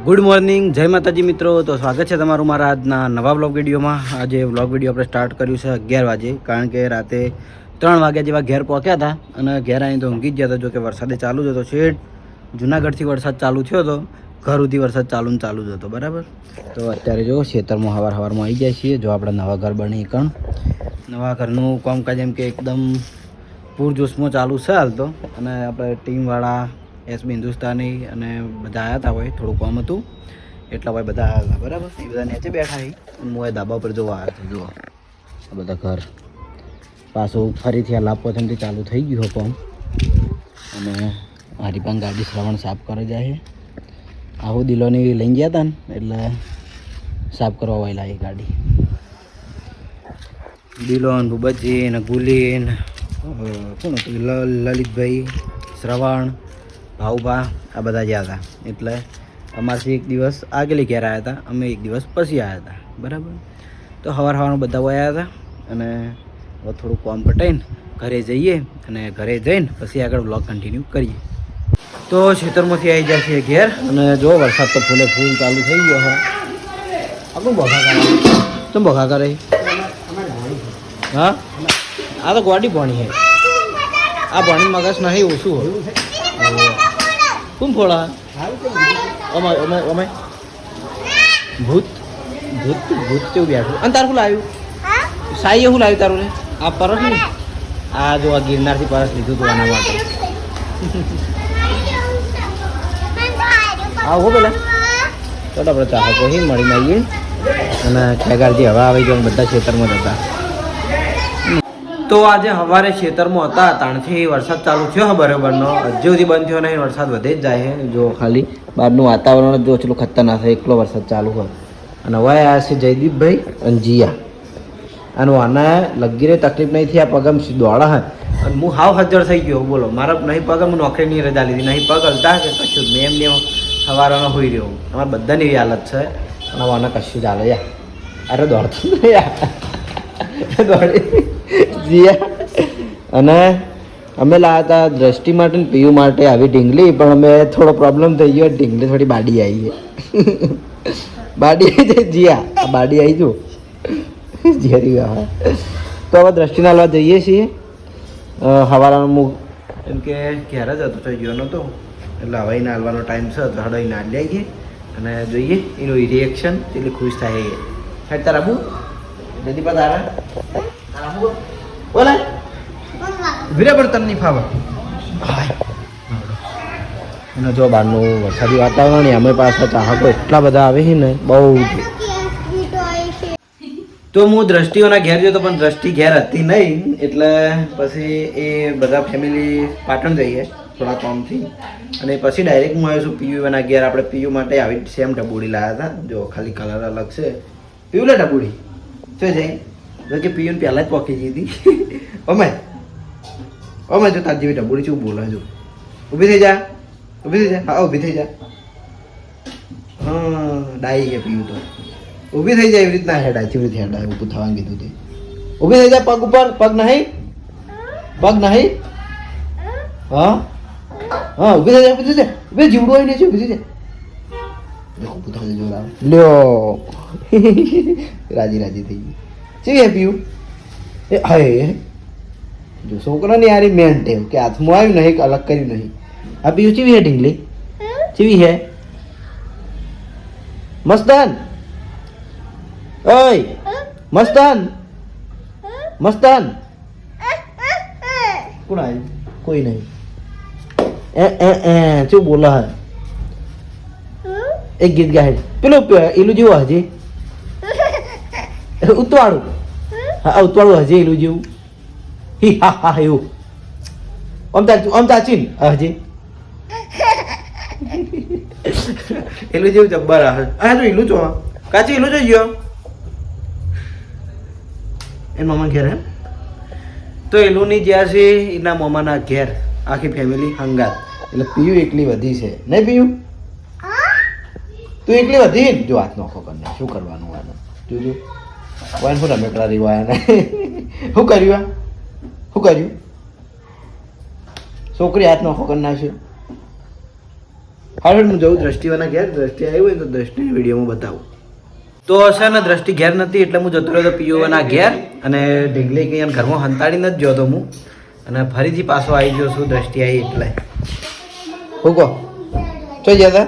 Good morning, જય માતાજી મિત્રો. તો સ્વાગત છે તમારું મારા આજના નવા વ્લોગ વિડીયોમાં. આજે વ્લોગ વિડીયો આપણે સ્ટાર્ટ કર્યું છે 11 વાગે, કારણ કે રાતે 3 વાગ્યા જેવા ઘેર પહોંચ્યા હતા અને ઘેર આવીને તો ઊંઘી જ ગયા હતા. જો કે વરસાદે ચાલુ જ હતો, શેઠ જુનાગઢથી વરસાદ ચાલુ થયો હતો, ઘર સુધી વરસાદ ચાલુ જ હતો. બરાબર. તો અત્યારે જો ખેતરમાં સવારમાં આવી જાય છીએ. જો આપણે નવા ઘર બની કણ નવા ઘરનું કામકાજ એમ કે એકદમ પૂરજોશમાં ચાલુ છે હાલ તો. અને આપણે ટીમવાળા એસબી હિન્દુસ્તાની અને બધા આવ્યા હતા. હોય થોડું કામ હતું એટલા હોય બધા આવ્યા હતા. બરાબર. એ બધા નીચે બેઠા છે. હું એ ધાબા પર જોવા આવ્યો હતો. જુઓ આ બધા ઘર પાછું ફરીથી આ લાભપોથમથી ચાલુ થઈ ગયું કામ. અને મારી પણ ગાડી શ્રવણ સાફ કરી જાય છે. આવું દિલોની લઈ ગયા હતા ને એટલે સાફ કરવા વાયેલા એ ગાડી. દિલોન, ભૂબતજી ને ગુલીન, કોણ હતું, લલિતભાઈ, શ્રવણ, ભાઉભા, આ બધા ગયા હતા. એટલે અમારથી એક દિવસ આગલી ઘેર આવ્યા હતા, અમે એક દિવસ પછી આવ્યા હતા. બરાબર. તો સવારમાં બધા આવ્યા હતા અને હવે થોડું કામ પટાઈને ઘરે જઈએ અને ઘરે જઈને પછી આગળ વ્લોગ કન્ટિન્યુ કરીએ. તો ખેતરમાંથી આવી જાય છે ઘેર અને જો વરસાદ તો ફૂલે ફૂલ ચાલુ થઈ ગયો હોય. આપણું બખા કરે, તમે બખા કરે? હા, આ તો ગોડી ભણી છે. આ ભણી મગજ નહીં ઓછું હોય. કોણ ફોડા? અમે ભૂત ભૂત ભૂત કેવું બેઠું. અને તારું શું લાવ્યું? સાઈએ શું લાવ્યું તારું? આ પરસ ને આ જો આ ગિરનારથી પરસ લીધું હતું આના માટે. આવો પેલા તો આપણે ચાહકો હી મળીને આવીએ અને ખેગારજી હવા આવી ગયો. બધા ખેતરમાં જ હતા. તો આજે સવારે ખેતરમાં હતા તાણથી વરસાદ ચાલુ થયો બરાબરનો. હજુ સુધી બંધ થયો નહીં, વરસાદ વધે જ જાય છે. જો ખાલી બહારનું વાતાવરણ જો એટલું ખતરનાક થાય, એકલો વરસાદ ચાલુ હોય. અને હવે આવ્યા છે જયદીપભાઈ અને જીયા. અને આના લગીરે તકલીફ નહીં થઈ. આ પગમ દોડા હે અને હું હાવ હજ્જર થઈ ગયો. બોલો, મારા નહીં પગ, હું નોકરીની રજા લીધી, નહીં પગ હલતા કે કશું મેં એમને સવારમાં હોઈ રહ્યો. અમારે બધાની એવી હાલત છે. અને આને કશું ચાલે યાર. અરે દોડતો યાર દોડી જીયા. અને અમે લાવ્યા હતા દ્રષ્ટિ માટે ને પીયુ માટે આવી ઢીંગલી, પણ અમે થોડો પ્રોબ્લેમ થઈ ગયો. ઢીંગલી થોડી બાડી આવી છે. બાડી આવી જાય જીયા, આ બાડી આવી જો જીયા. તો હવે દ્રષ્ટિના લાવવા જઈએ છીએ. સવારમાં હું એમ કે ઘેર જ હતો, થઈ ગયો નહોતો એટલે હવે એને હાલવાનો ટાઈમ છે. તો હડો એને હાલી આવીએ અને જોઈએ એનું રિએક્શન એટલી ખુશ થાય. હેડ તારા બુ નદી પર તારા બોલે વિરાબર તમને ફાવે. અને જો બહારનું વરસાદી વાતાવરણ અમે પાછા ચાહકો એટલા બધા આવે છે ને બહુ. તો હું દ્રષ્ટિઓના ઘેર ગયો તો પણ દ્રષ્ટિ ઘેર હતી નહીં. એટલે પછી એ બધા ફેમિલી પાટણ જઈએ થોડા કામથી. અને પછી ડાયરેક્ટ હું આવ્યો છું પીયુના ઘેર. આપણે પીયુ માટે આવી સેમ ડબુડી લાવ્યા હતા. જો ખાલી કલર અલગ છે. પીયુ લે ડબુડી શું જઈ કે પીયુને પહેલાં જ પોકી ગઈ હતી. અમે જો તાર જેવી ડબુડી શું બોલે જો. ઊભી થઈ જા, ઊભી થઈ જા. હા ઊભી થઈ જા. હા ડાઈ ગયા પીયુ તો. ઊભી થઈ જાય એવી રીતના હેડાય. કેવી રીતે હેડાય ઊભું થવાનું કીધું તે. ઊભી થઈ જાય. પગ ઉપર પગ નહીં, પગ નહીં. હા હા ઊભી થઈ જાય, ઊભી થઈ જાય. ઊભી જીવડો હોય ને છે. ઊભી થઈ જાય. દેખો ઊભું થઈ જોર આવે લ્યો. રાજી રાજી થઈ ગઈ. કેવી હે પીયું? એ હાય જો છોકરાની યારી મેન ટેવ કે હાથમાં આવ્યું નહીં અલગ કર્યું નહીં. આ પીયું ચીવી હે ઢીંગલી? ચીવી હે? મસ્તાન ઓય મસ્તાન મસ્તાન કોણ આવ્યું? કોઈ નહીં. શું બોલા હે? એક ગીત ગાય પેલું એલું જેવું હજી ઉતવાળું. હા ઉતવાળું હજી એલું જેવું. હી હા હા એવું આમ ચાચી હજી એલું જેવું જબ્બર આવે. હા તો એલું છો કાચી એલું જોઈ ગયો એ મામા ઘેર એમ. તો એલુંની જ્યાં છે એના મામાના ઘેર આખી ફેમિલી હંગાત. એટલે પીયું એકલી વધી છે નહીં પીયું? તું એકલી વધી ને જો હાથ નોખો કરીને શું કરવાનું આને જોજો. વાન શું રમેકડા રીવાયા શું કર્યું? શું કર્યું? છોકરી હાથ નોખો કરી નાખ્યો. હવે હું જઉં દ્રષ્ટિવાના ઘેર. દ્રષ્ટિ આવી હોય તો દ્રષ્ટિ વિડીયોમાં બતાવું. તો હશે ને દ્રષ્ટિ ઘેર નથી એટલે હું જતો રહ્યો પીઓના ઘેર અને ઢીંગલી કંઈ ઘરમાં હંતાડીને જ ગયો તો હું અને ફરીથી પાછો આવી ગયો છું. દ્રષ્ટિ આવી એટલે હું કહો ચો ગયા હતા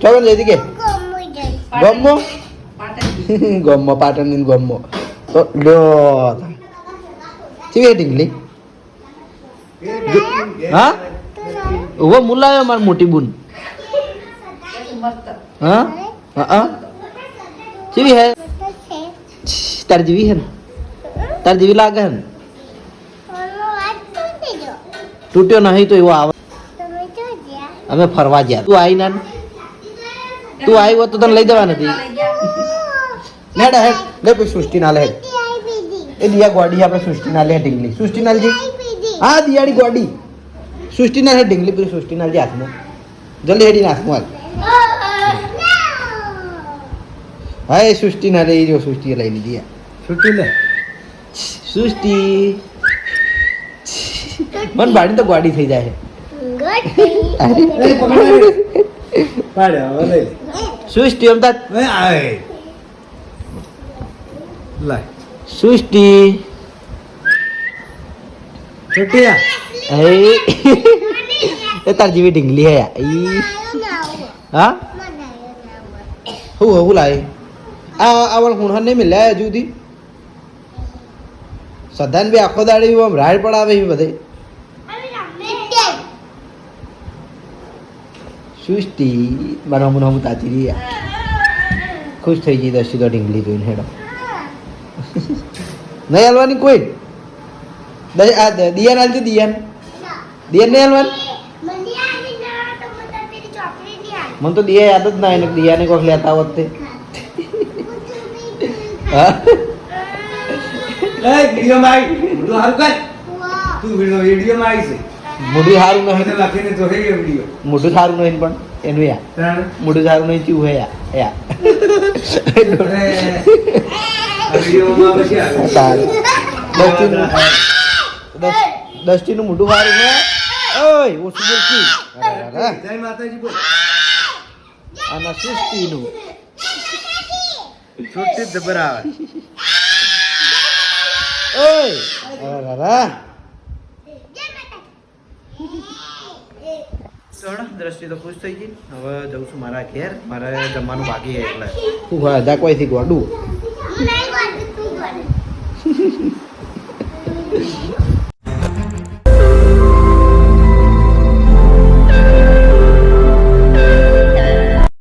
ચોકન જઈતી કે ગમો ગમો પાટણની ગમો તો લ્યો ચીવી ઢીંગલી હા ઉભો મુલાયો મારી મોટી બુન હા હા ચીવી હે તાર જેવી હે ને તાર જેવી લાગે હે ને તૂટ્યો નહીં તો એવો આવે અમે ફરવા ગયા તું આવી ના તું આવી હોત તો તને લઈ જવા નથી હેડ હેડ લે કોઈ સૃષ્ટિ ના લે એ દિયા ગોડી આપણે સૃષ્ટિ ના લે ઢીંગલી સૃષ્ટિ ના જી હા દિયાળી ગોડી સૃષ્ટિ ના લે ઢીંગલી પેલી સૃષ્ટિ ના લે હાથમાં જલ્દી હેડી હાથમાં હા એ સૃષ્ટિ ના લે જો સૃષ્ટિ લઈ લીધી સૃષ્ટિ લે સૃષ્ટિ મન બાડી તો ગોડી થઈ જાય સૃષ્ટિ અમદાદ સૃષ્ટિ એ તાર જેવી ઢીંગલી હે હા હું લાય આ હું નહીં મિલ્યા હજુ સુધી સદાન બી આખો દાડી આમ રાડ પડાવે બધે સૃષ્ટિ મારા હમણાં હું તાતી રહી ખુશ થઈ ગઈ દર્શી તો ઢીંગલી જોઈને હેડો નહીં હાલવાની કોઈ દિયાન હાલજો દિયાન દિયાન નહીં હાલવાની મને તો દિયા યાદ જ ના એને દિયાને કોક લેતા વખતે મોઢું સારું નહીં મોઢું સારું નહીં પણ એનું યા મોઢું સારું નહીં ચીવું હે યા દસ્તીનું મોઢું સારું હે ઓય ઓછું બોલતી આના સૃષ્ટિનું સૃષ્ટિ જબર આવે ઓય દ્રષ્ટિ તો ખુશ થઈ ગઈ. હવે જઉં છું મારા ઘેર. મારે જમવાનું બાકી એટલે શું ખાધા કોઈથી ગોડું